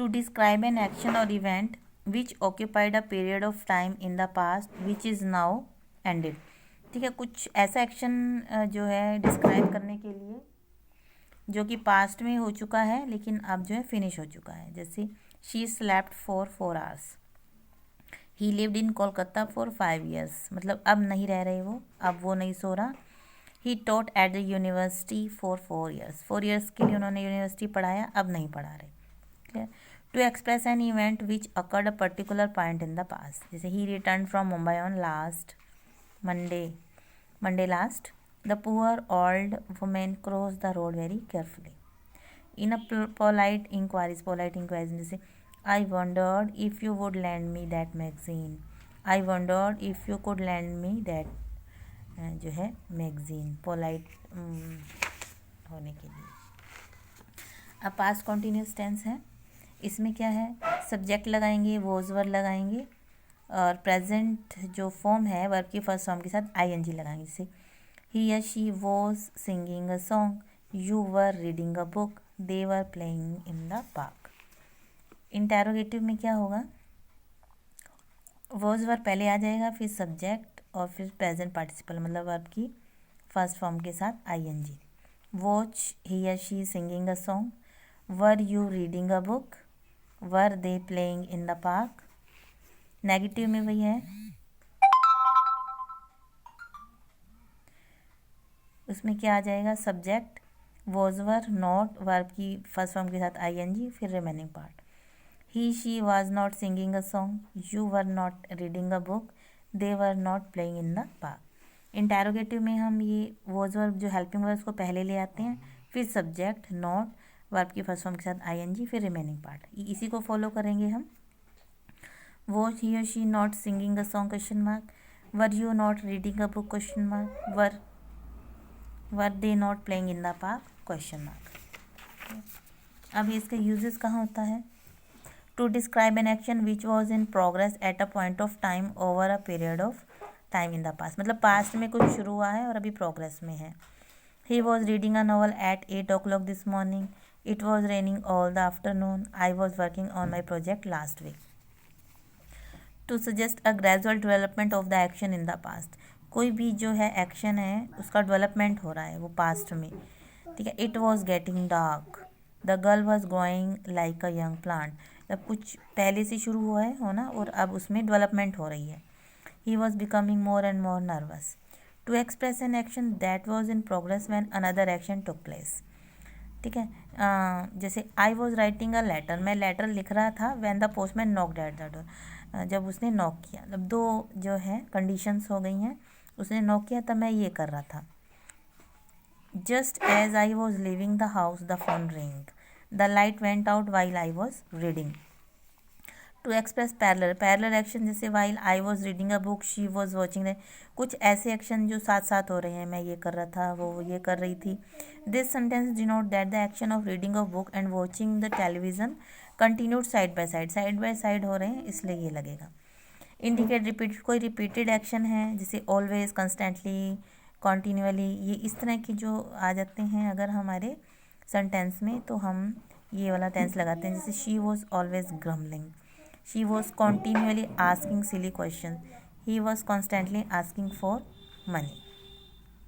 To describe an action और event which occupied a period of time in the past which is now ended. ठीक है, कुछ ऐसा action जो है डिस्क्राइब करने के लिए जो कि पास्ट में हो चुका है लेकिन अब जो है फिनिश हो चुका है। जैसे she slept for 4 hours, he lived in Kolkata for 5 years, मतलब अब नहीं रह रहे वो, अब वो नहीं सो रहा। He taught at the university for 4 years, 4 years के लिए उन्होंने यूनिवर्सिटी पढ़ाया, अब नहीं पढ़ा रहे। Clear. To express an event which occurred a particular point in the past, जैसे he return from Mumbai on last Monday last, the poor old women cross the road very carefully in a polite inquiries जैसे I wondered if you would lend me that magazine, I wondered if you could land me that जो है magazine, polite होने के लिए। अब past continuous tense है, इसमें क्या है, सब्जेक्ट लगाएंगे, वॉज वर्ब लगाएंगे और प्रेजेंट जो फॉर्म है वर्ब की फर्स्ट फॉर्म के साथ आईएनजी लगाएंगे। जैसे ही या she was singing a song, you were reading a book, they were playing in the park. Interrogative में क्या होगा, वॉज वर्ब पहले आ जाएगा, फिर सब्जेक्ट और फिर प्रेजेंट पार्टिसिपल मतलब वर्ब की फर्स्ट फॉर्म के साथ आईएनजी। वॉच ही या she singing a song, were you reading a book, were they playing in the park. Negative में वही है, उसमें क्या आ जाएगा, subject, was were, not, verb की फर्स्ट फॉर्म के साथ आईएनजी, फिर remaining part. He she was not singing a song, you were not reading a book, they were not playing in the park. Interrogative में हम ये was verb जो helping verbs को पहले ले आते हैं, फिर सब्जेक्ट, नॉट, वर्ब की फर्स्ट फॉर्म के साथ आईएनजी, फिर रिमेनिंग पार्ट, इसी को फॉलो करेंगे हम। Was he or she not singing a song question mark, were you not reading a book question mark, were they not playing in the park question mark. अब इसका uses कहाँ होता है, to describe an action which was in progress at a point of time over a period of time in the past, मतलब past में कुछ शुरू हुआ है और अभी प्रोग्रेस में है। He was reading a novel at 8 o'clock this morning, it was raining all the afternoon, I was working on my project last week. To suggest a gradual development of the action in the past, कोई भी जो है action है उसका development हो रहा है वो पास्ट में। ठीक है, it was getting dark, the girl was growing like a young plant, जब कुछ पहले से शुरू हुआ है हो ना और अब उसमें डेवलपमेंट हो रही है। He was becoming more and more nervous, to express an action that was in progress when another action took place. ठीक है, जैसे I was writing a letter, मैं लेटर लिख रहा था, when the postman knocked at the door, जब उसने knock किया, मतलब दो जो है कंडीशंस हो गई हैं, उसने नॉक किया तब मैं ये कर रहा था। Just as I was leaving the house the phone ring, the light went out while I was reading. To express parallel action, जैसे while I was reading a book, she was watching, कुछ ऐसे action जो साथ साथ हो रहे हैं, मैं ये कर रहा था, वो ये कर रही थी। This sentence denote that the action of reading a book and watching the television continued side by side हो रहे हैं, इसलिए ये लगेगा। इंडिकेट रिपीटेड, कोई रिपीटेड एक्शन है जैसे ऑलवेज, कंस्टेंटली, कॉन्टीन्यूअली, ये इस तरह की जो आ जाते हैं अगर हमारे सेंटेंस में तो हम ये वाला टेंस लगाते हैं। जैसे she was always grumbling, she was continuously asking silly question, he was constantly asking for money.